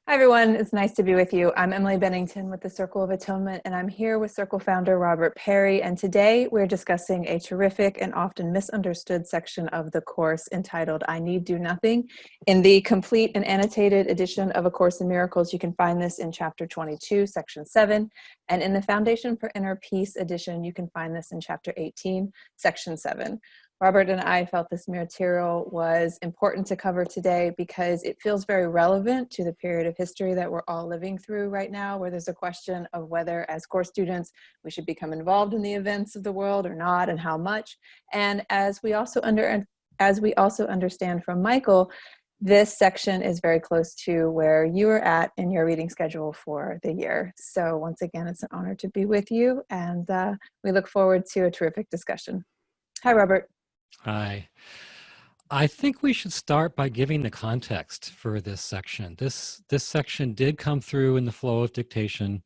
Hi, everyone. It's nice to be with you. I'm Emily Bennington with the Circle of Atonement, and I'm here with Circle founder Robert Perry. And today we're discussing a terrific and often misunderstood section of the course entitled I Need Do Nothing. In the Complete and Annotated Edition of A Course in Miracles, you can find this in Chapter 22, Section 7. And in the Foundation for Inner Peace edition, you can find this in Chapter 18, Section 7. Robert and I felt this material was important to cover today because it feels very relevant to the period of history that we're all living through right now, where there's a question of whether, as course students, we should become involved in the events of the world or not, and how much. And as we also understand from Michael, this section is very close to where you are at in your reading schedule for the year. So once again, it's an honor to be with you, and we look forward to a terrific discussion. Hi, Robert. Hi. I think we should start by giving the context for this section. This section did come through in the flow of dictation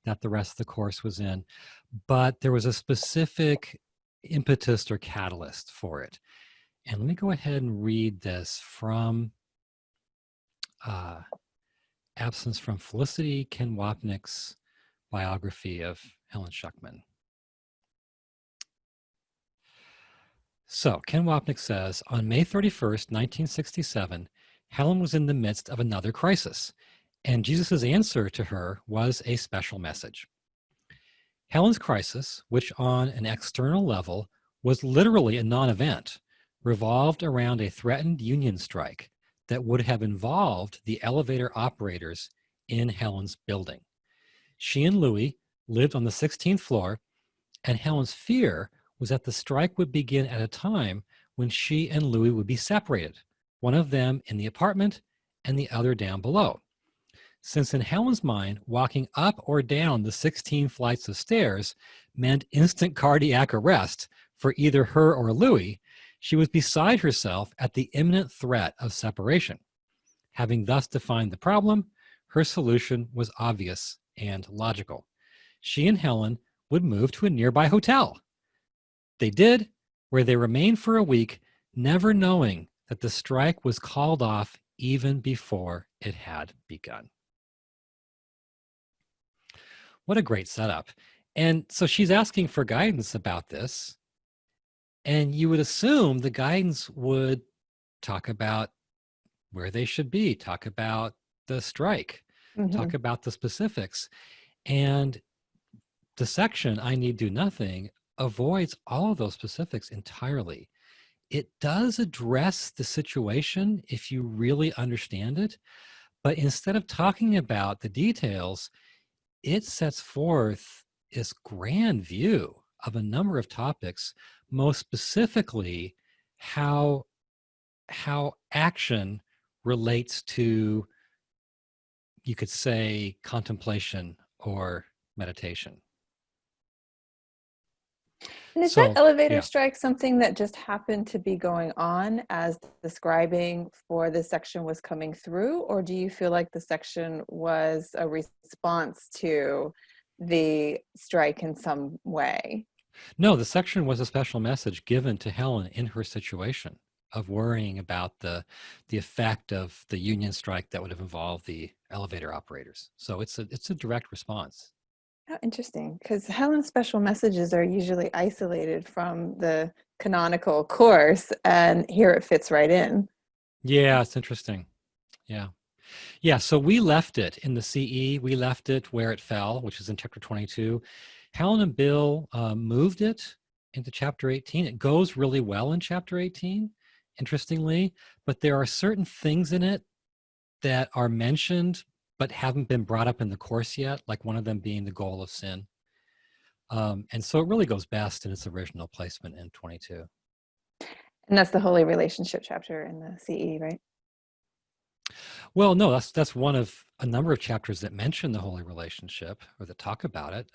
that the rest of the course was in, but there was a specific impetus or catalyst for it. And let me go ahead and read this from Absence from Felicity Ken-Wapnick's biography of Helen Schucman. So Ken-Wapnick says, on May 31st, 1967, Helen was in the midst of another crisis, and Jesus' answer to her was a special message. Helen's crisis, which on an external level was literally a non-event, revolved around a threatened union strike that would have involved the elevator operators in Helen's building. She and Louis lived on the 16th floor, and Helen's fear was that the strike would begin at a time when she and Louis would be separated, one of them in the apartment and the other down below. Since in Helen's mind, walking up or down the 16 flights of stairs meant instant cardiac arrest for either her or Louis, she was beside herself at the imminent threat of separation. Having thus defined the problem, her solution was obvious and logical. She and Helen would move to a nearby hotel. They did, where they remained for a week, never knowing that the strike was called off even before it had begun. What a great setup. And so she's asking for guidance about this, and you would assume the guidance would talk about where they should be, talk about the strike, talk about the specifics. And the section, I Need Do Nothing, avoids all of those specifics entirely. It does address the situation if you really understand it, but instead of talking about the details, it sets forth this grand view of a number of topics, most specifically how action relates to, you could say, contemplation or meditation. And is that elevator strike something that just happened to be going on as the scribing for this section was coming through? Or do you feel like the section was a response to the strike in some way? No, the section was a special message given to Helen in her situation of worrying about the effect of the union strike that would have involved the elevator operators. So it's a direct response. Oh, interesting, because Helen's special messages are usually isolated from the canonical course, and here it fits right in. Yeah, it's interesting. Yeah, so we left it in the CE. We left it where it fell, which is in chapter 22. Helen and Bill moved it into chapter 18. It goes really well in chapter 18, interestingly, but there are certain things in it that are mentioned but haven't been brought up in the course yet, like one of them being the goal of sin. And so it really goes best in its original placement in 22. And that's the holy relationship chapter in the CE, right? Well, no, that's one of a number of chapters that mention the holy relationship or that talk about it.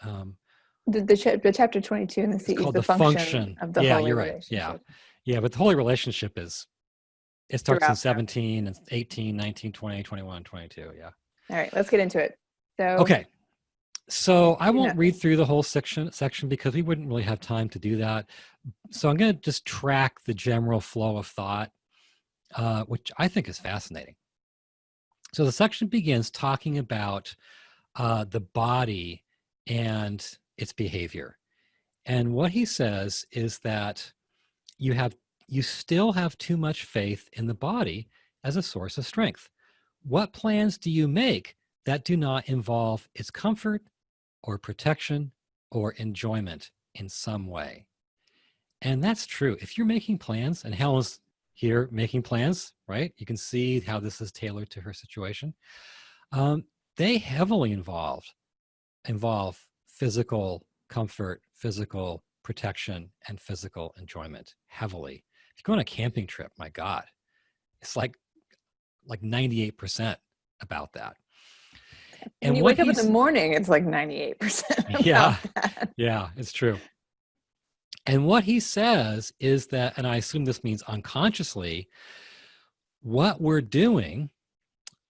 The chapter 22 in the CE is the function of the holy relationship. Yeah, but the holy relationship it starts Throughout in 17 and 18, 19, 20, 21, 22, yeah. All right, let's get into it. Okay, so I won't read through the whole section because we wouldn't really have time to do that. So I'm going to just track the general flow of thought, which I think is fascinating. So the section begins talking about the body and its behavior. And what he says is that you still have too much faith in the body as a source of strength. What plans do you make that do not involve its comfort or protection or enjoyment in some way? And that's true. If you're making plans, and Helen's here making plans, right? You can see how this is tailored to her situation. They heavily involve physical comfort, physical protection, and physical enjoyment heavily. If you go on a camping trip, my God, it's like 98% about that. When And you what wake up in the he's morning, it's like 98% yeah, about that. yeah, it's true. And what he says is that, and I assume this means unconsciously, what we're doing,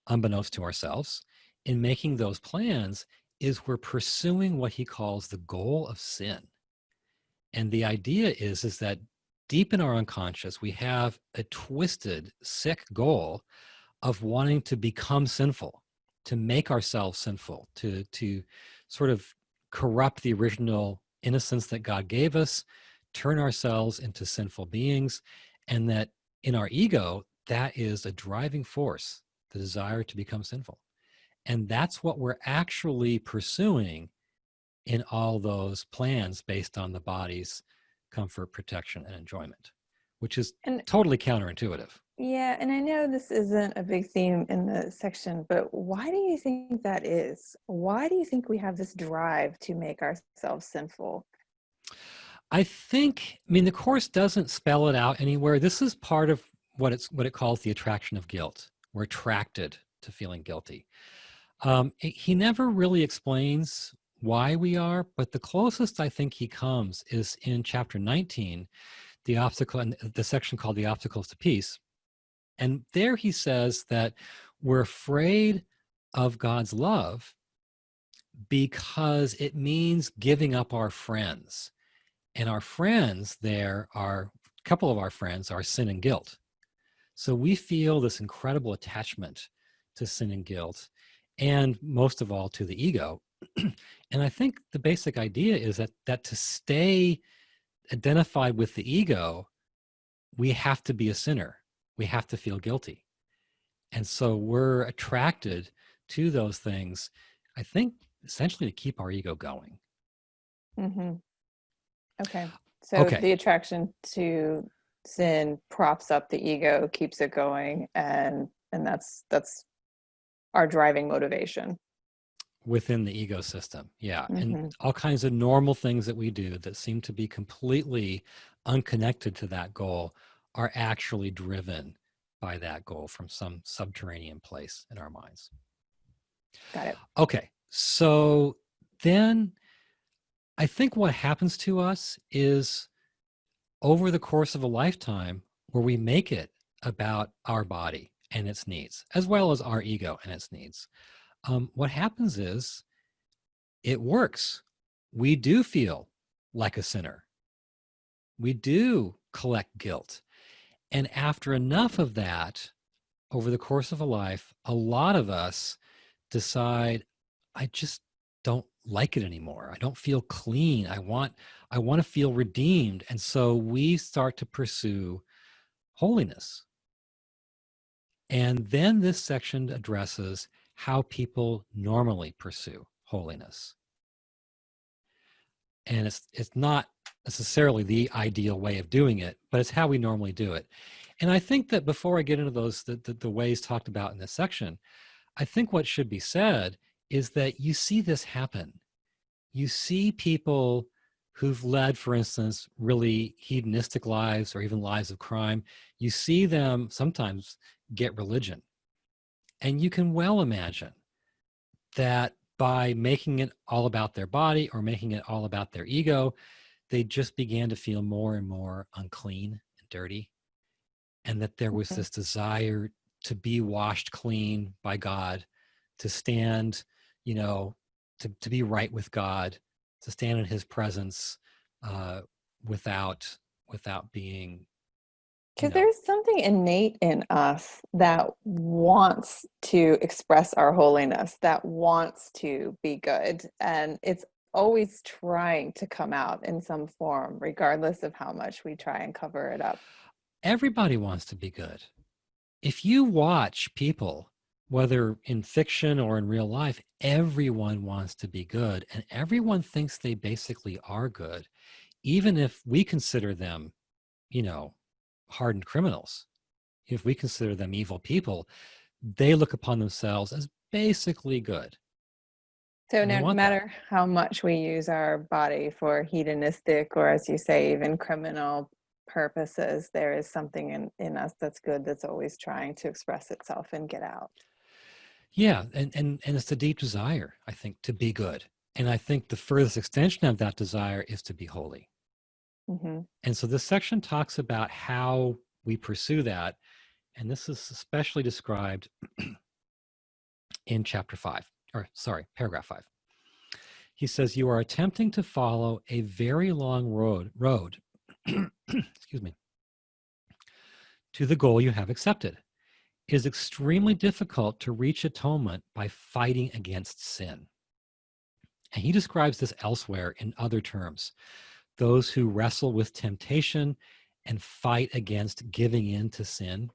unbeknownst to ourselves, in making those plans is we're pursuing what he calls the goal of sin. And the idea is that deep in our unconscious, we have a twisted, sick goal of wanting to become sinful, to make ourselves sinful, to sort of corrupt the original innocence that God gave us, turn ourselves into sinful beings, and that in our ego, that is a driving force, the desire to become sinful. And that's what we're actually pursuing in all those plans based on the body's comfort, protection, and enjoyment, which is And totally counterintuitive. yeah, and I know this isn't a big theme in the section, but why do you think that is? Why do you think we have this drive to make ourselves sinful? I mean, the Course doesn't spell it out anywhere. This is part of what it calls the attraction of guilt. We're attracted to feeling guilty. He never really explains why we are, but the closest I think he comes is in chapter 19, the section called The Obstacles to Peace. And there he says that we're afraid of God's love because it means giving up our friends. And our friends there are, a couple of our friends are sin and guilt. So we feel this incredible attachment to sin and guilt, and most of all to the ego. And I think the basic idea is that to stay identified with the ego, we have to be a sinner. We have to feel guilty. And so we're attracted to those things, I think, essentially to keep our ego going. Hmm. Okay. So Okay, the attraction to sin props up the ego, keeps it going, and that's our driving motivation. within the ecosystem, yeah. And Hmm. all kinds of normal things that we do that seem to be completely unconnected to that goal are actually driven by that goal from some subterranean place in our minds. Got it. Okay, so then I think what happens to us is over the course of a lifetime where we make it about our body and its needs, as well as our ego and its needs, what happens is it works. We do feel like a sinner. We do collect guilt. And after enough of that, over the course of a life, a lot of us decide, I just don't like it anymore. I don't feel clean. I want to feel redeemed. And so we start to pursue holiness. And then this section addresses how people normally pursue holiness. And it's not necessarily the ideal way of doing it, but it's how we normally do it. And I think that before I get into those the ways talked about in this section, I think what should be said is that you see this happen. You see people who've led, for instance, really hedonistic lives or even lives of crime. You see them sometimes get religion. And you can well imagine that by making it all about their body or making it all about their ego, they just began to feel more and more unclean and dirty. And that there was Mhm. this desire to be washed clean by God, to stand, you know, to be right with God, to stand in his presence uh, without being you Because know. there's something innate in us that wants to express our holiness, that wants to be good. And it's always trying to come out in some form, regardless of how much we try and cover it up. Everybody wants to be good. If you watch people, whether in fiction or in real life, everyone wants to be good and everyone thinks they basically are good, even if we consider them, you know, hardened criminals. If we consider them evil people, they look upon themselves as basically good. So And they no want that. matter how much we use our body for hedonistic or, as you say, even criminal purposes, there is something in us that's good that's always trying to express itself and get out. Yeah. And it's the deep desire, I think, to be good. And I think the furthest extension of that desire is to be holy. Mm-hmm. And so this section talks about how we pursue that. And this is especially described in chapter 5, or sorry, paragraph 5. He says, you are attempting to follow a very long road, excuse me, to the goal you have accepted. It is extremely difficult to reach atonement by fighting against sin. And he describes this elsewhere in other terms. Those who wrestle with temptation and fight against giving in to sin.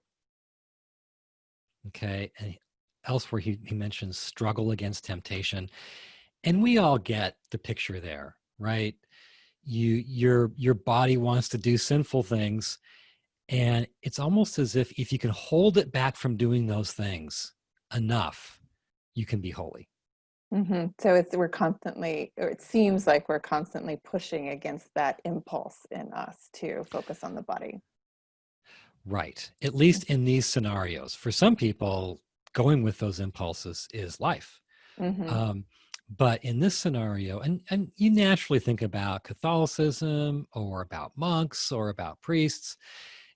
Okay. And elsewhere, he mentions struggle against temptation. And we all get the picture there, right? Your body wants to do sinful things. And it's almost as if you can hold it back from doing those things enough, you can be holy. Mm-hmm. So we're constantly, or it seems like we're constantly pushing against that impulse in us to focus on the body. Right. At least in these scenarios. For some people, going with those impulses is life. Mm-hmm. Um, but in this scenario, and you naturally think about Catholicism or about monks or about priests,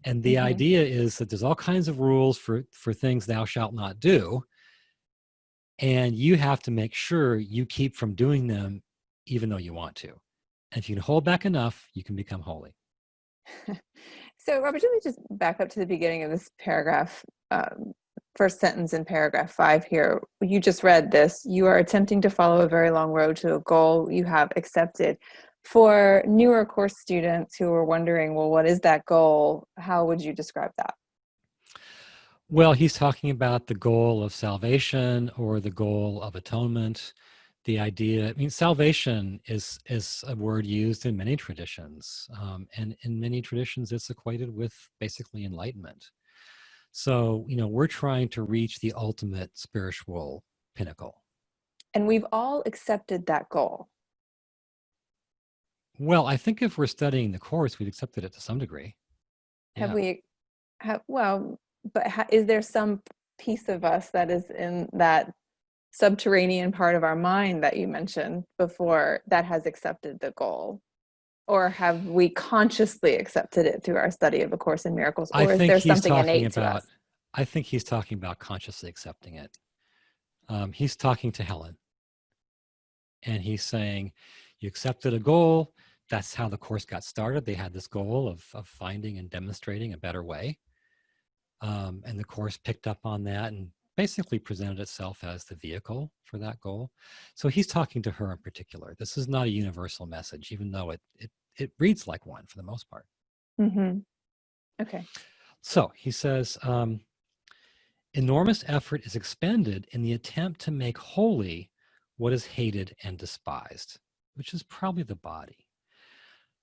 and the Mm-hmm. idea is that there's all kinds of rules for things thou shalt not do, and you have to make sure you keep from doing them even though you want to. And if you can hold back enough, you can become holy. So, Robert, let me just back up to the beginning of this paragraph, first sentence in paragraph 5 here. You just read this. You are attempting to follow a very long road to a goal you have accepted. For newer course students who are wondering, well, what is that goal? How would you describe that? Well, he's talking about the goal of salvation or the goal of atonement. The idea, I mean, salvation is a word used in many traditions, and in many traditions, it's equated with basically enlightenment. So, we're trying to reach the ultimate spiritual pinnacle. And we've all accepted that goal. Well, I think if we're studying the course, we've accepted it to some degree. Have Yeah. we, well, but is there some piece of us that is in that subterranean part of our mind that you mentioned before that has accepted the goal? Or have we consciously accepted it through our study of A Course in Miracles? I Or is think there he's something talking innate to about, us? I think he's talking about consciously accepting it. He's talking to Helen. And he's saying, you accepted a goal. That's how the course got started. They had this goal of finding and demonstrating a better way. And the course picked up on that and basically presented itself as the vehicle for that goal. So he's talking to her in particular. This is not a universal message, even though it reads like one for the most part. Mm-hmm. Okay. So he says, enormous effort is expended in the attempt to make holy what is hated and despised, which is probably the body.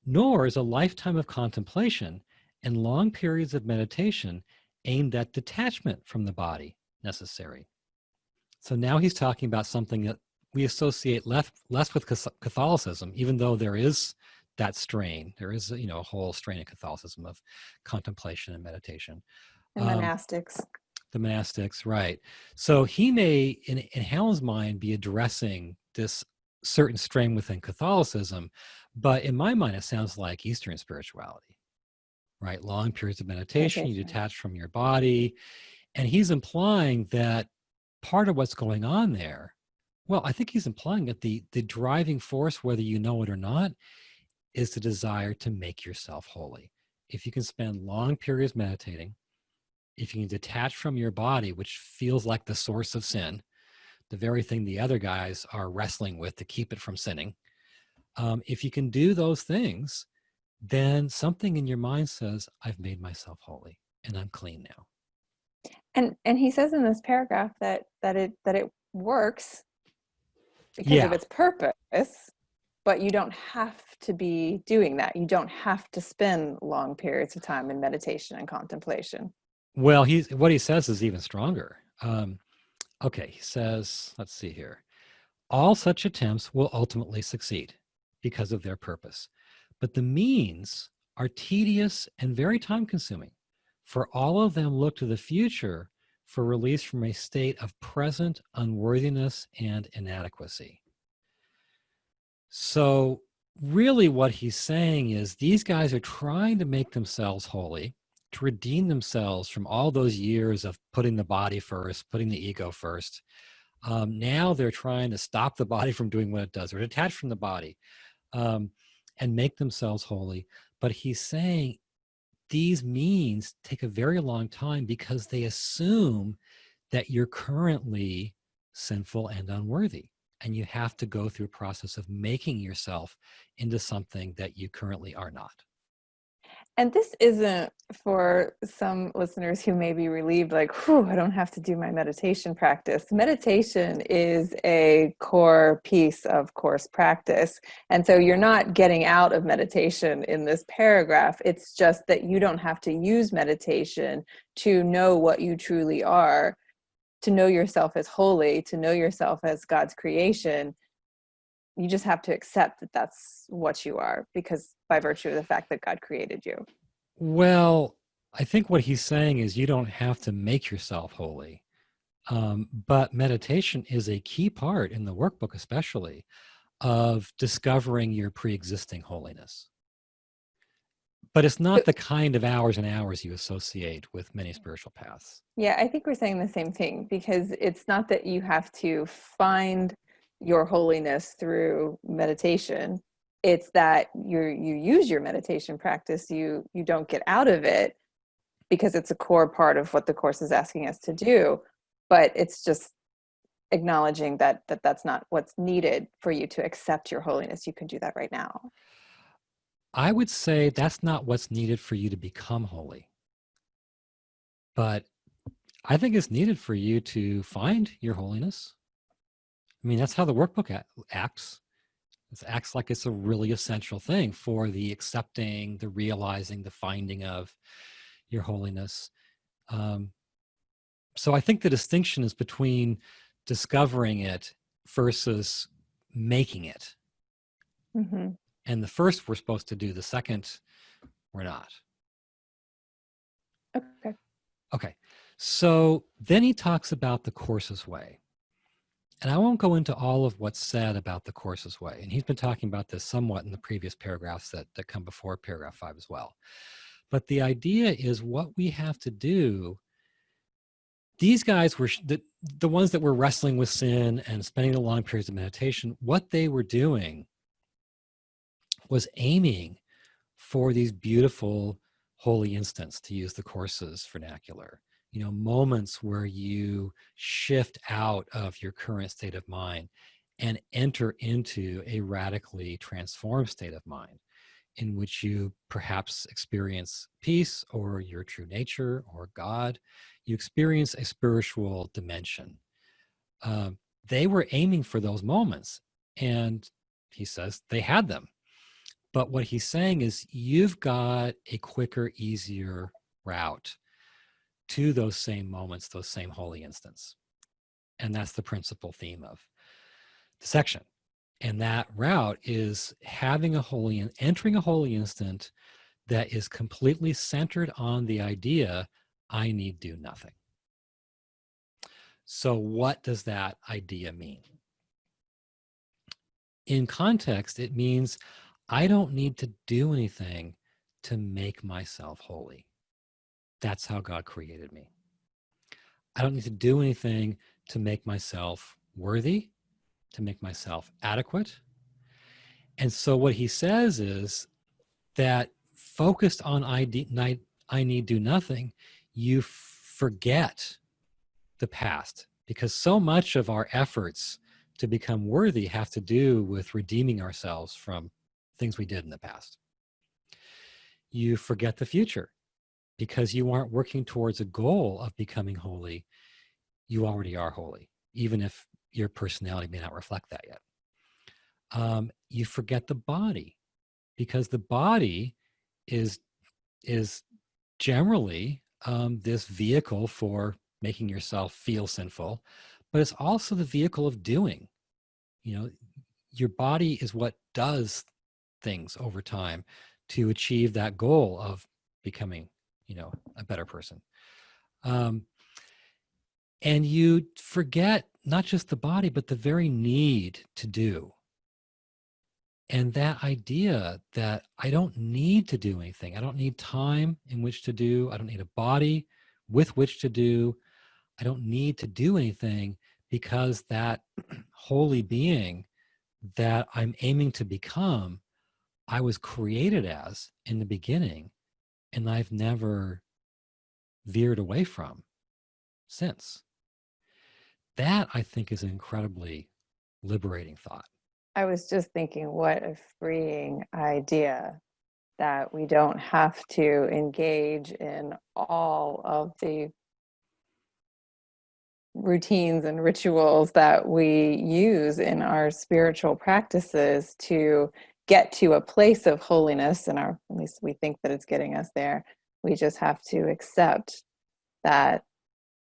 Nor is a lifetime of contemplation and long periods of meditation aimed at detachment from the body necessary. So now he's talking about something that we associate less with Catholicism, even though there is that strain. There is a whole strain of Catholicism of contemplation and meditation. And monastics. The monastics, right. So he may, in Helen's mind, be addressing this certain strain within Catholicism, but in my mind, it sounds like Eastern spirituality, right? Long periods of meditation, you Meditation. detach from your body. And he's implying that part of what's going on there, well, I think he's implying that the driving force, whether you know it or not, is the desire to make yourself holy. if you can spend long periods meditating, if you can detach from your body, which feels like the source of sin, the very thing the other guys are wrestling with to keep it from sinning, if you can do those things, then something in your mind says, I've made myself holy and I'm clean now. And he says in this paragraph that it works because of Yeah. its purpose, but you don't have to be doing that. You don't have to spend long periods of time in meditation and contemplation. Well, what he says is even stronger. Okay, he says, let's see here. All such attempts will ultimately succeed because of their purpose, but the means are tedious and very time consuming. For all of them look to the future for release from a state of present unworthiness and inadequacy. So, really, what he's saying is these guys are trying to make themselves holy, to redeem themselves from all those years of putting the body first, putting the ego first. Now they're trying to stop the body from doing what it does, or detach from the body, um, and make themselves holy. But he's saying these means take a very long time because they assume that you're currently sinful and unworthy. And you have to go through a process of making yourself into something that you currently are not. And this isn't for some listeners who may be relieved, like, whew, I don't have to do my meditation practice. Meditation is a core piece of course practice. And so you're not getting out of meditation in this paragraph. It's just that you don't have to use meditation to know what you truly are, to know yourself as holy, to know yourself as God's creation. You just have to accept that that's what you are, because by virtue of the fact that God created you. Well, I think what he's saying is you don't have to make yourself holy. But meditation is a key part in the workbook, especially, of discovering your pre-existing holiness. But it's not the kind of hours and hours you associate with many spiritual paths. Yeah, I think we're saying the same thing, because it's not that you have to find your holiness through meditation. It's that you use your meditation practice. You don't get out of it because it's a core part of what the course is asking us to do. But it's just acknowledging that that's not what's needed for you to accept your holiness. You can do that right now. I would say that's not what's needed for you to become holy. But I think it's needed for you to find your holiness. I mean, that's how the workbook acts. It acts like it's a really essential thing for the accepting, the realizing, the finding of your holiness. So I think the distinction is between discovering it versus making it. Mm-hmm. And the first we're supposed to do, the second we're not. Okay. Okay, so then he talks about the Course's way. And I won't go into all of what's said about the Course's way. And he's been talking about this somewhat in the previous paragraphs that come before paragraph 5 as well. But the idea is what we have to do. These guys were the ones that were wrestling with sin and spending the long periods of meditation. What they were doing was aiming for these beautiful holy instants, to use the Course's vernacular. You know, moments where you shift out of your current state of mind and enter into a radically transformed state of mind in which you perhaps experience peace or your true nature or God. You experience a spiritual dimension. They were aiming for those moments, and he says they had them. But what he's saying is you've got a quicker, easier route to those same moments, those same holy instants. And that's the principal theme of the section. And that route is having entering a holy instant that is completely centered on the idea, I need do nothing. So what does that idea mean? In context, it means I don't need to do anything to make myself holy. That's how God created me. I don't need to do anything to make myself worthy, to make myself adequate. And so what he says is that focused on I need do nothing, you forget the past, because so much of our efforts to become worthy have to do with redeeming ourselves from things we did in the past. You forget the future because you aren't working towards a goal of becoming holy. You already are holy, even if your personality may not reflect that yet. You forget the body because the body is generally this vehicle for making yourself feel sinful, but it's also the vehicle of doing. You know, your body is what does things over time to achieve that goal of becoming, a better person. And you forget not just the body, but the very need to do. And that idea that I don't need to do anything, I don't need time in which to do, I don't need a body with which to do, I don't need to do anything, because that holy being that I'm aiming to become, I was created as in the beginning, and I've never veered away from since. That, I think, is an incredibly liberating thought. I was just thinking, what a freeing idea that we don't have to engage in all of the routines and rituals that we use in our spiritual practices to get to a place of holiness, and at least we think that it's getting us there. We just have to accept that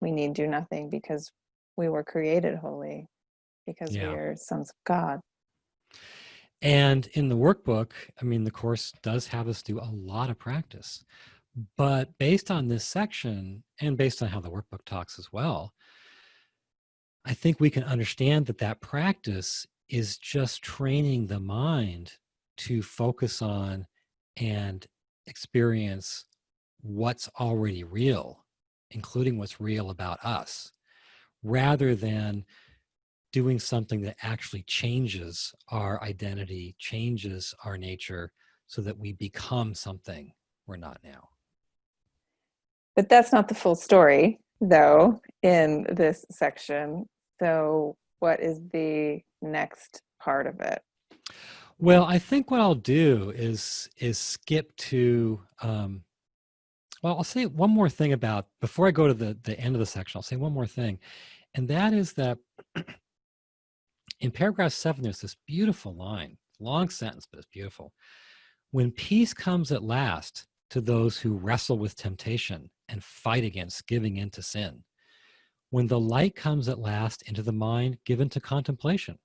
we need do nothing because we were created holy, because we Yeah. are sons of God. And in the workbook, I mean, the course does have us do a lot of practice. But based on this section, and based on how the workbook talks as well, I think we can understand that that practice is just training the mind to focus on and experience what's already real, including what's real about us, rather than doing something that actually changes our identity, changes our nature, so that we become something we're not now. But that's not the full story, though, in this section. So, what is the next part of it? Well, I think what I'll do is skip to well, I'll say one more thing about, before I go to the end of the section, I'll say one more thing. And that is that in paragraph 7, there's this beautiful line, long sentence, but it's beautiful. When peace comes at last to those who wrestle with temptation and fight against giving in to sin, when the light comes at last into the mind given to contemplation,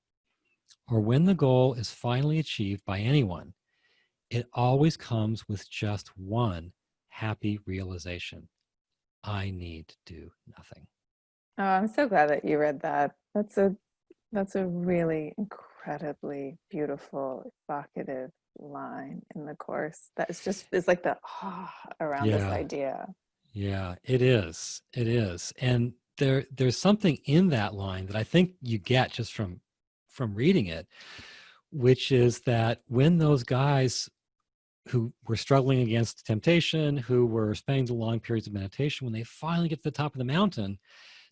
or when the goal is finally achieved by anyone, it always comes with just one happy realization: I need to do nothing. Oh, I'm so glad that you read that. That's a really incredibly beautiful, evocative line in the course. It's like the around this Yeah, idea. yeah, it is. It is. And there's something in that line that I think you get just from reading it, which is that when those guys who were struggling against temptation, who were spending the long periods of meditation, when they finally get to the top of the mountain,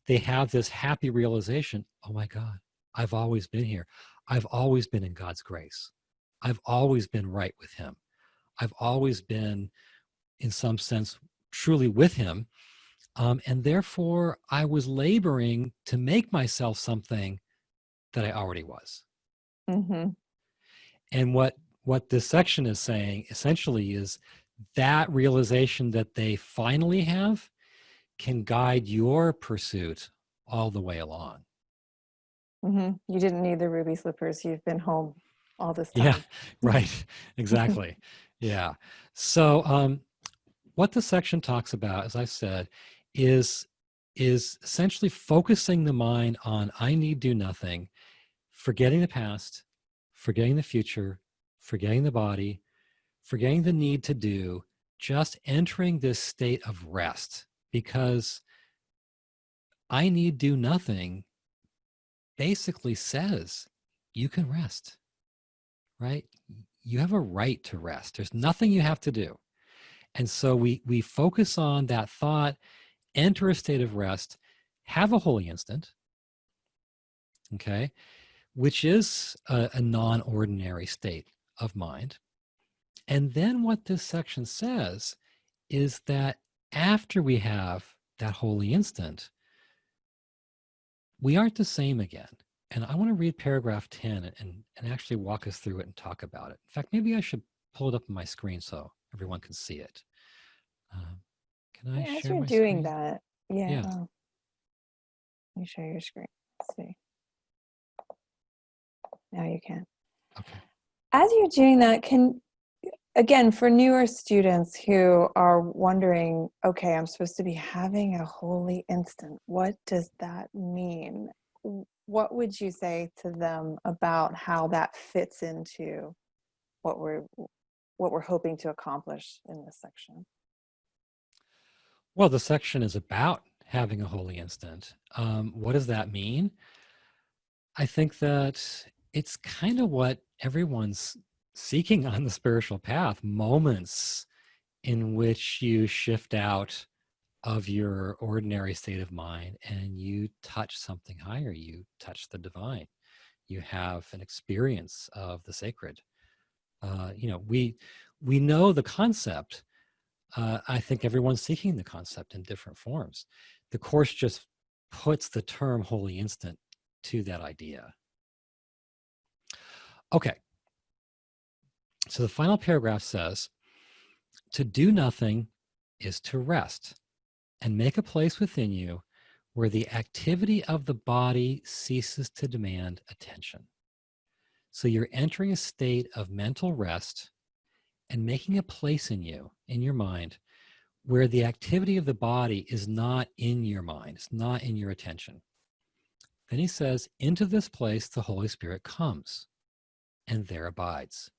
they have this happy realization: oh my God, I've always been here. I've always been in God's grace. I've always been right with him. I've always been, in some sense, truly with him. And therefore, I was laboring to make myself something that I already was. Mm-hmm. And what this section is saying essentially is that realization that they finally have can guide your pursuit all the way along. Mm-hmm. You didn't need the ruby slippers. You've been home all this Yeah, time. right. Exactly. Yeah. So what the section talks about, as I said, is essentially focusing the mind on I need do nothing, forgetting the past, forgetting the future, forgetting the body, forgetting the need to do, just entering this state of rest, because I need do nothing basically says you can rest, right? You have a right to rest. There's nothing you have to do. And so we focus on that thought, enter a state of rest, have a holy instant, okay, which is a non-ordinary state of mind. And then what this section says is that after we have that holy instant, we aren't the same again. And I want to read paragraph 10 and actually walk us through it and talk about it. In fact, maybe I should pull it up on my screen so everyone can see it. Can I As share you're my doing screen? that, yeah. Yeah. Oh, let me share your screen. Let's see. Now you can. Okay. As you're doing that, again, for newer students who are wondering, okay, I'm supposed to be having a holy instant. What does that mean? What would you say to them about how that fits into what we're hoping to accomplish in this section? Well, the section is about having a holy instant. What does that mean? I think that it's kind of what everyone's seeking on the spiritual path, moments in which you shift out of your ordinary state of mind and you touch something higher, you touch the divine, you have an experience of the sacred. We know the concept. I think everyone's seeking the concept in different forms. The Course just puts the term holy instant to that idea. Okay, so the final paragraph says, to do nothing is to rest and make a place within you where the activity of the body ceases to demand attention. So you're entering a state of mental rest and making a place in you, in your mind, where the activity of the body is not in your mind, it's not in your attention. Then he says, into this place the Holy Spirit comes and there abides.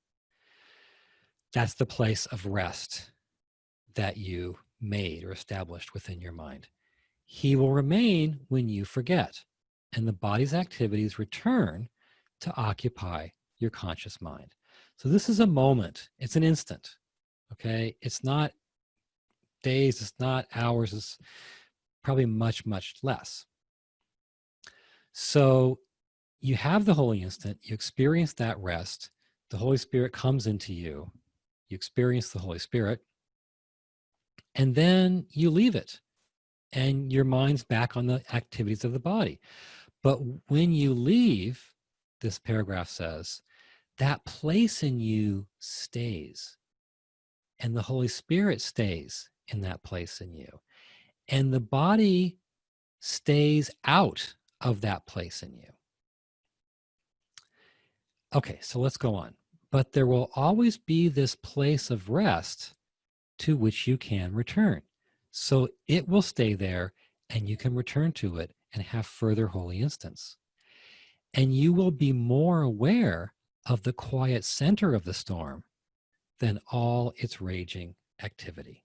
That's the place of rest that you made or established within your mind. He will remain when you forget, and the body's activities return to occupy your conscious mind. So this is a moment, it's an instant, okay? It's not days, it's not hours, it's probably much, much less. So you have the holy instant, you experience that rest, the Holy Spirit comes into you, you experience the Holy Spirit, and then you leave it, and your mind's back on the activities of the body. But when you leave, this paragraph says, that place in you stays, and the Holy Spirit stays in that place in you, and the body stays out of that place in you. Okay, so let's go on. But there will always be this place of rest to which you can return. So it will stay there and you can return to it and have further holy instants. And you will be more aware of the quiet center of the storm than all its raging activity.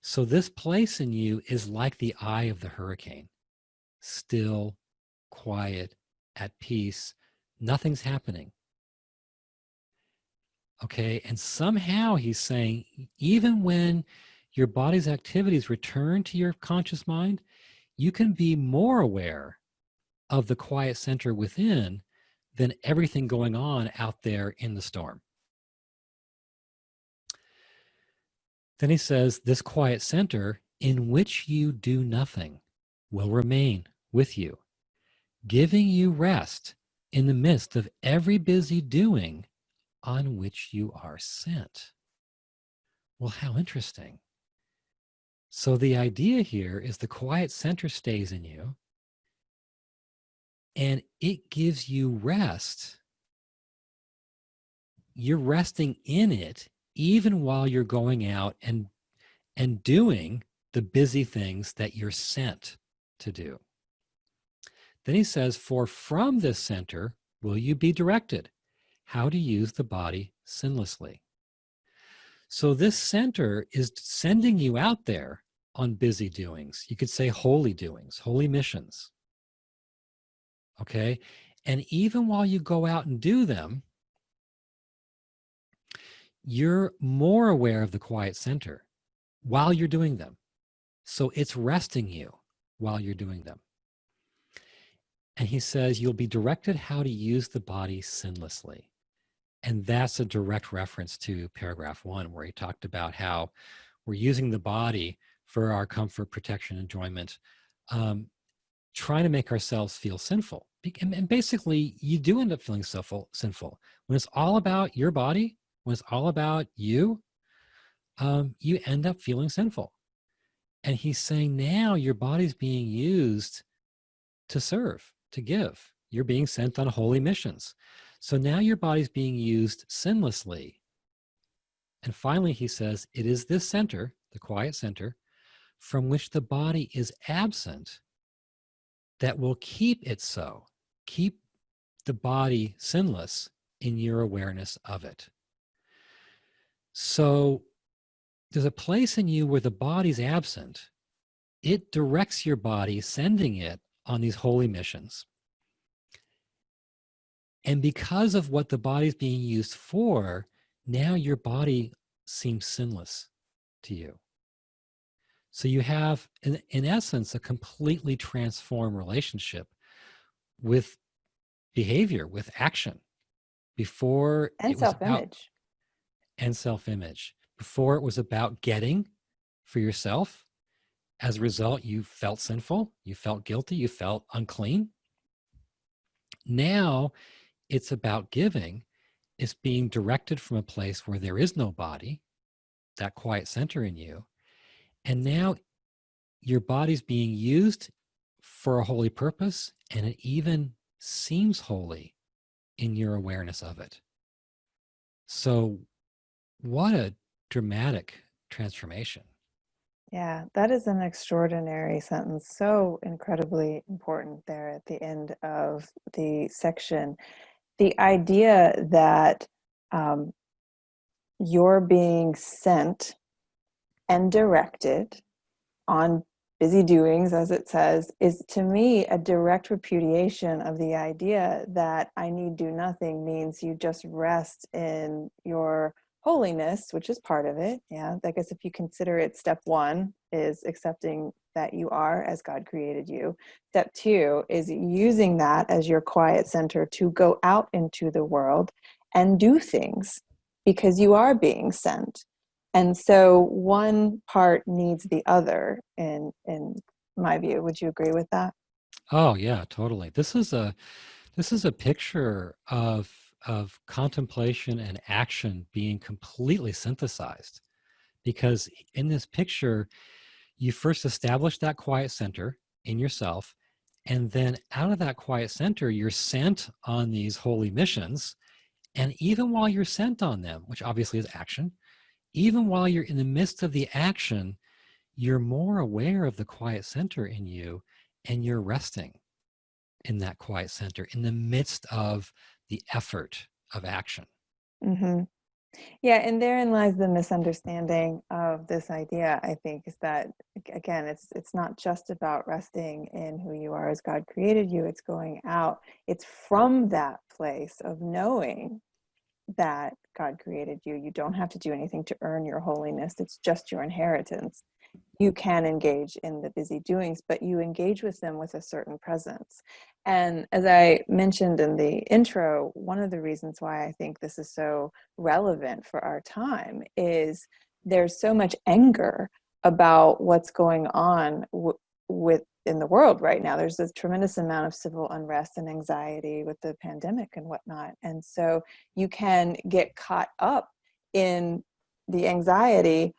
So this place in you is like the eye of the hurricane, still, quiet, at peace, nothing's happening. Okay, and somehow he's saying, even when your body's activities return to your conscious mind, you can be more aware of the quiet center within than everything going on out there in the storm. Then he says, this quiet center in which you do nothing will remain with you, giving you rest in the midst of every busy doing on which you are sent. Well, how interesting. So the idea here is the quiet center stays in you and it gives you rest. You're resting in it even while you're going out and doing the busy things that you're sent to do. Then he says, for from this center will you be directed how to use the body sinlessly. So this center is sending you out there on busy doings. You could say holy doings, holy missions. Okay? And even while you go out and do them, you're more aware of the quiet center while you're doing them. So it's resting you while you're doing them. And he says, you'll be directed how to use the body sinlessly. And that's a direct reference to paragraph 1, where he talked about how we're using the body for our comfort, protection, enjoyment, trying to make ourselves feel sinful. And basically, you do end up feeling sinful. When it's all about your body, when it's all about you, you end up feeling sinful. And he's saying now your body's being used to serve, to give. You're being sent on holy missions. So now your body's being used sinlessly. And finally, he says, it is this center, the quiet center, from which the body is absent that will keep it so, keep the body sinless in your awareness of it. So there's a place in you where the body's absent. It directs your body, sending it on these holy missions. And because of what the body's being used for, now your body seems sinless to you. So you have, in essence, a completely transformed relationship with behavior, with action. Before And it was about, self-image. and self-image. Before it was about getting for yourself. As a result, you felt sinful, you felt guilty, you felt unclean. Now it's about giving. It's being directed from a place where there is no body, that quiet center in you. And now your body's being used for a holy purpose, and it even seems holy in your awareness of it. So what a dramatic transformation. Yeah, that is an extraordinary sentence. So incredibly important there at the end of the section. The idea that you're being sent and directed on busy doings, as it says, is to me a direct repudiation of the idea that I need do nothing means you just rest in your holiness, which is part of it. Yeah, I guess if you consider it, step 1 is accepting that you are as God created you. Step 2 is using that as your quiet center to go out into the world and do things because you are being sent. And so one part needs the other in my view. Would you agree with that? Oh yeah, totally. This is a picture of contemplation and action being completely synthesized, because in this picture you first establish that quiet center in yourself, and then out of that quiet center you're sent on these holy missions. And even while you're sent on them, which obviously is action, even while you're in the midst of the action, you're more aware of the quiet center in you, and you're resting in that quiet center in the midst of the effort of action. Mm-hmm. Yeah, and therein lies the misunderstanding of this idea, I think, is that again, it's not just about resting in who you are as God created you, it's going out. It's from that place of knowing that God created you. You don't have to do anything to earn your holiness. It's just your inheritance. You can engage in the busy doings, but you engage with them with a certain presence. And as I mentioned in the intro, one of the reasons why I think this is so relevant for our time is there's so much anger about what's going on with in the world right now. There's a tremendous amount of civil unrest and anxiety with the pandemic and whatnot. And so you can get caught up in the anxiety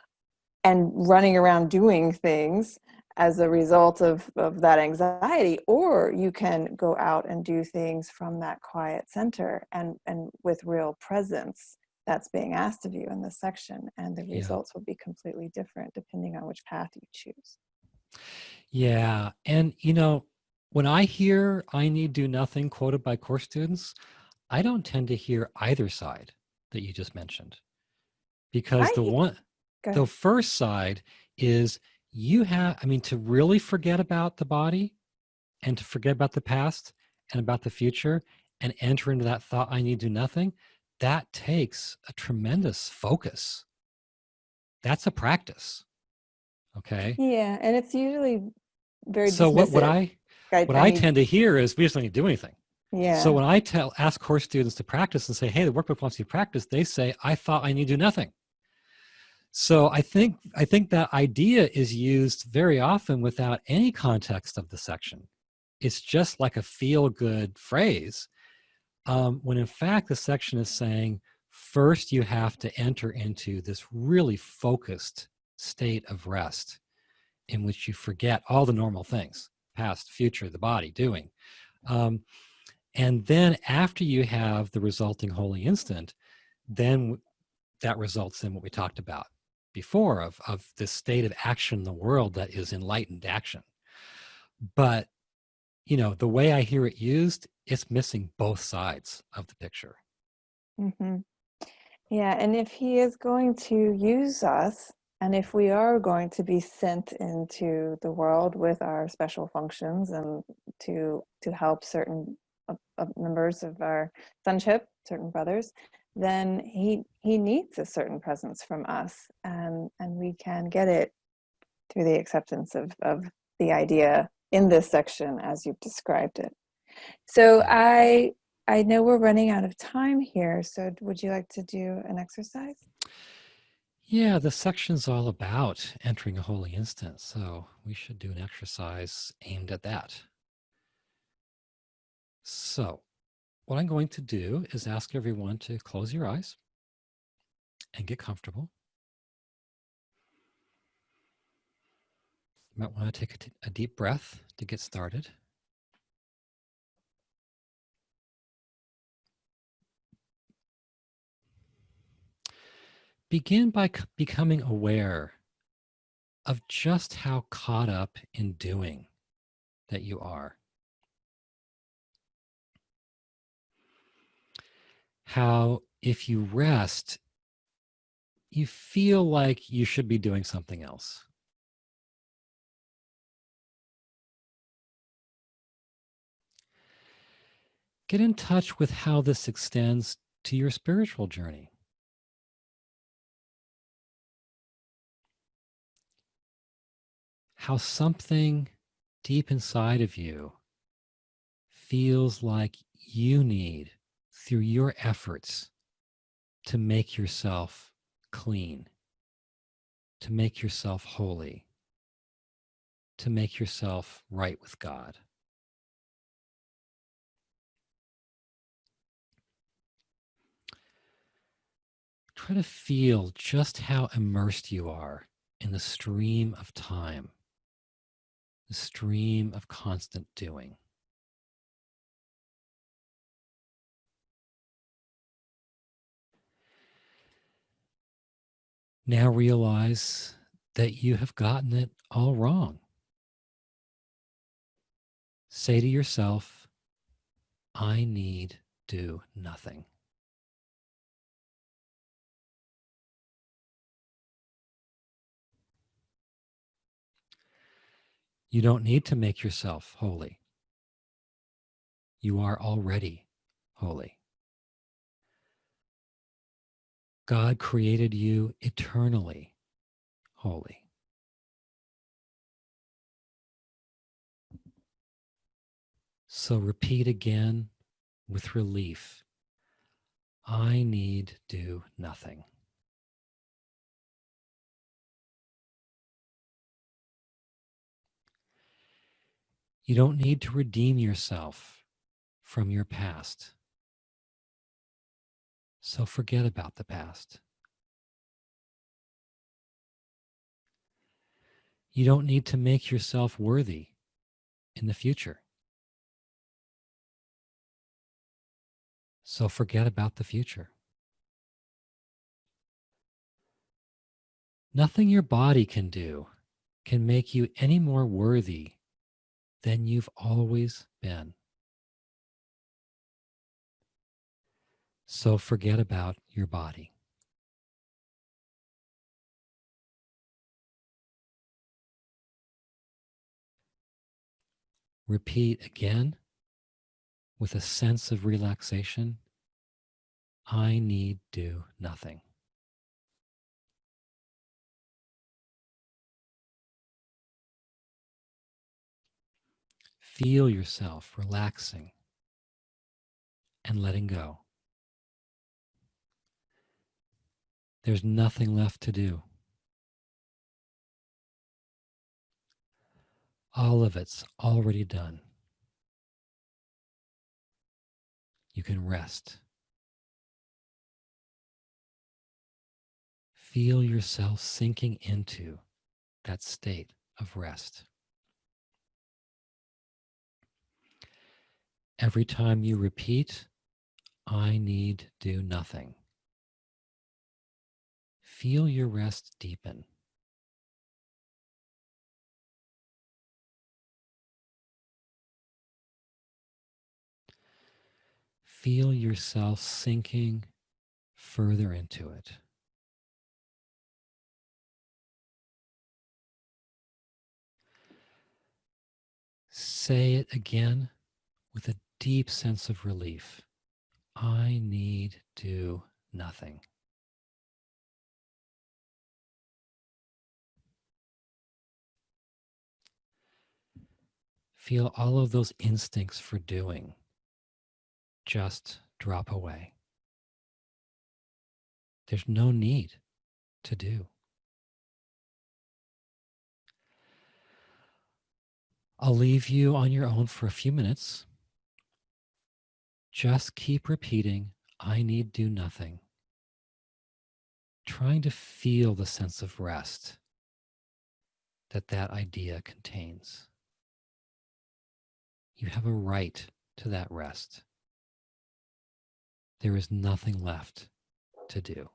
and running around doing things as a result of that anxiety, or you can go out and do things from that quiet center and with real presence that's being asked of you in this section, and the Yeah. results will be completely different depending on which path you choose. Yeah. And, when I hear I need do nothing quoted by course students, I don't tend to hear either side that you just mentioned. Because Go the ahead. first side is to really forget about the body and to forget about the past and about the future and enter into that thought, I need do nothing. that takes a tremendous focus. That's a practice. Okay. Yeah, and it's usually very So what dismissive. I I need, tend to hear is we just don't need to do anything. So yeah. when I ask course students to practice and say, hey, the workbook wants you to practice, they say, I thought I need to do nothing. So I think that idea is used very often without any context of the section. It's just like a feel-good phrase, when in fact the section is saying, first you have to enter into this really focused state of rest in which you forget all the normal things, past, future, the body, doing. And then after you have the resulting holy instant, then that results in what we talked about before of this state of action in the world that is enlightened action. But, the way I hear it used, it's missing both sides of the picture. Hmm. Yeah, and if he is going to use us, and if we are going to be sent into the world with our special functions and to help certain members of our sonship, certain brothers, then he needs a certain presence from us, and we can get it through the acceptance of the idea in this section as you've described it. So Yeah. I know we're running out of time here, so would you like to do an exercise? Yeah, the section's all about entering a holy instant, so we should do an exercise aimed at that. So, what I'm going to do is ask everyone to close your eyes and get comfortable. You might want to take a deep breath to get started. Begin by becoming aware of just how caught up in doing that you are. How, if you rest, you feel like you should be doing something else. Get in touch with how this extends to your spiritual journey. How something deep inside of you feels like you need, through your efforts, to make yourself clean, to make yourself holy, to make yourself right with God. Try to feel just how immersed you are in the stream of time, the stream of constant doing. Now realize that you have gotten it all wrong. Say to yourself, I need do nothing. You don't need to make yourself holy. You are already holy. God created you eternally holy. So repeat again with relief. I need do nothing. You don't need to redeem yourself from your past. So forget about the past. You don't need to make yourself worthy in the future. So forget about the future. Nothing your body can do can make you any more worthy than you've always been. So forget about your body. Repeat again with a sense of relaxation. I need do nothing. Feel yourself relaxing and letting go. There's nothing left to do. All of it's already done. You can rest. Feel yourself sinking into that state of rest. Every time you repeat, I need do nothing, feel your rest deepen. Feel yourself sinking further into it. Say it again with a deep sense of relief. I need do nothing. Feel all of those instincts for doing just drop away. There's no need to do. I'll leave you on your own for a few minutes. Just keep repeating, I need do nothing. Trying to feel the sense of rest that that idea contains. You have a right to that rest. There is nothing left to do.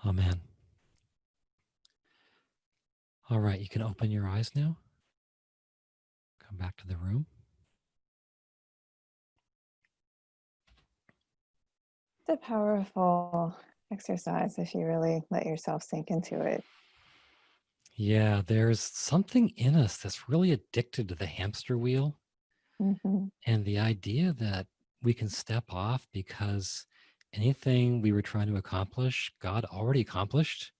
Amen. All right, you can open your eyes now. Come back to the room. It's a powerful exercise if you really let yourself sink into it. Yeah, there's something in us that's really addicted to the hamster wheel. Hmm. And the idea that we can step off because anything we were trying to accomplish, God already accomplished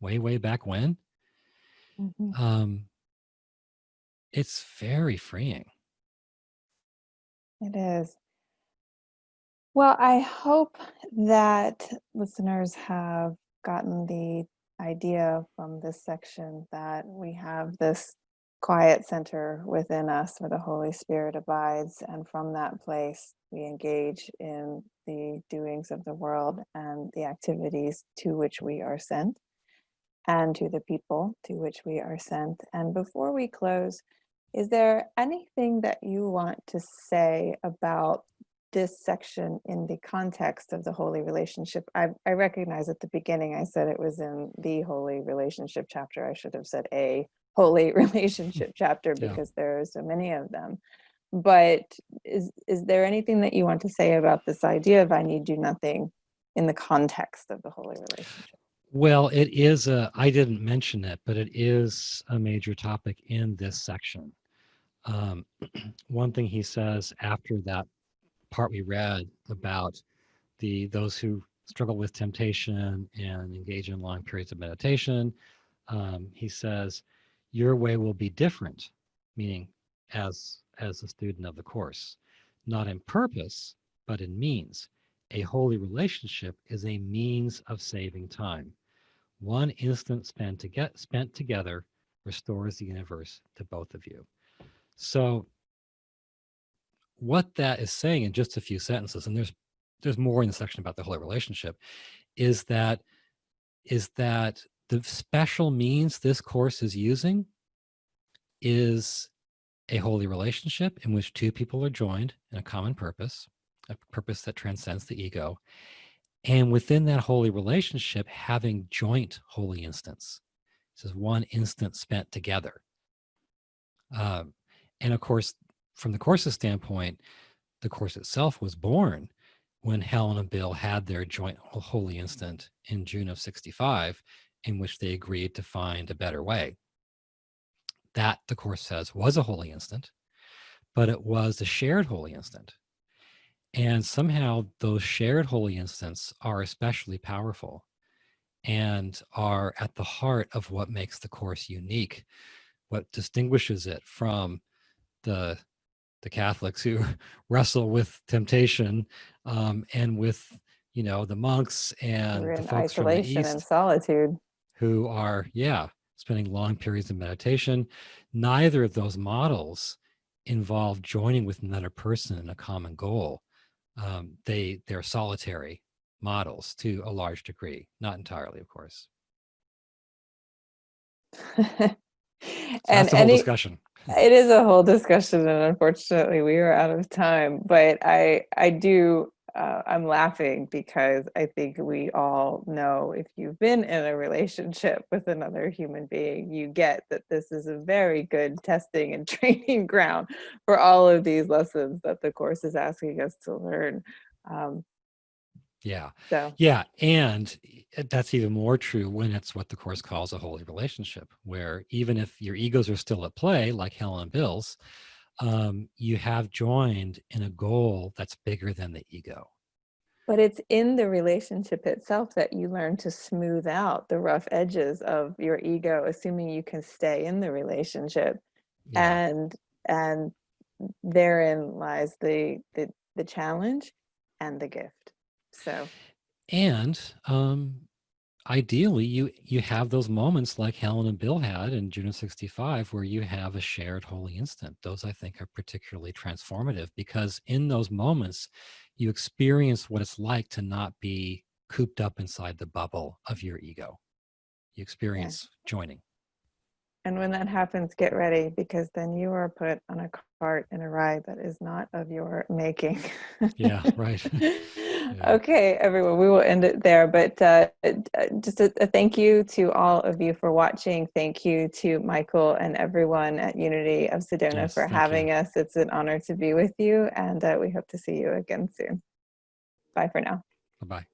way, way back when. Hmm. Um, it's very freeing. It is. Well, I hope that listeners have gotten the idea from this section that we have this quiet center within us where the Holy Spirit abides. And from that place, we engage in the doings of the world and the activities to which we are sent, and to the people to which we are sent. And before we close, is there anything that you want to say about this section in the context of the holy relationship? I recognize at the beginning I said it was in the holy relationship chapter. I should have said a holy relationship chapter Yeah. because there are so many of them. But is there anything that you want to say about this idea of I need do nothing in the context of the holy relationship? Well, it is I didn't mention it, but it is a major topic in this section. Um, one thing he says after that part we read about those who struggle with temptation and engage in long periods of meditation, he says, your way will be different, meaning as a student of the course, not in purpose, but in means. A holy relationship is a means of saving time. One instant spent together restores the universe to both of you. So what that is saying in just a few sentences, and there's more in the section about the holy relationship, is that the special means this course is using is a holy relationship in which two people are joined in a common purpose, a purpose that transcends the ego, and within that holy relationship having joint holy instants. This is one instant spent together. And of course, from the course's standpoint, the course itself was born when Helen and Bill had their joint holy instant in June of 65, in which they agreed to find a better way. That, the course says, was a holy instant, but it was a shared holy instant. And somehow those shared holy instants are especially powerful and are at the heart of what makes the course unique, what distinguishes it from the Catholics who wrestle with temptation, and with, the monks We're and the in folks from the isolation and East solitude. who are, spending long periods of meditation. Neither of those models involve joining with another person in a common goal. They're solitary models to a large degree, not entirely, of course. So And that's the whole discussion. it is a whole discussion, and unfortunately we are out of time, but I do I'm laughing because I think we all know, if you've been in a relationship with another human being, you get that this is a very good testing and training ground for all of these lessons that the course is asking us to learn. Um, Yeah. so Yeah. And that's even more true when it's what the course calls a holy relationship, where even if your egos are still at play, like Helen and Bill's, you have joined in a goal that's bigger than the ego. But it's in the relationship itself that you learn to smooth out the rough edges of your ego, assuming you can stay in the relationship. Yeah. And therein lies the challenge and the gift. So And ideally, you have those moments like Helen and Bill had in June of 65, where you have a shared holy instant. Those, I think, are particularly transformative because in those moments, you experience what it's like to not be cooped up inside the bubble of your ego. You yeah. experience joining. And when that happens, get ready, because then you are put on a cart in a ride that is not of your making. Yeah, right. Yeah. Okay, everyone, we will end it there. But just a thank you to all of you for watching. Thank you to Michael and everyone at Unity of Sedona Yes, for thank you. having us. It's an honor to be with you, and we hope to see you again soon. Bye for now. Bye-bye.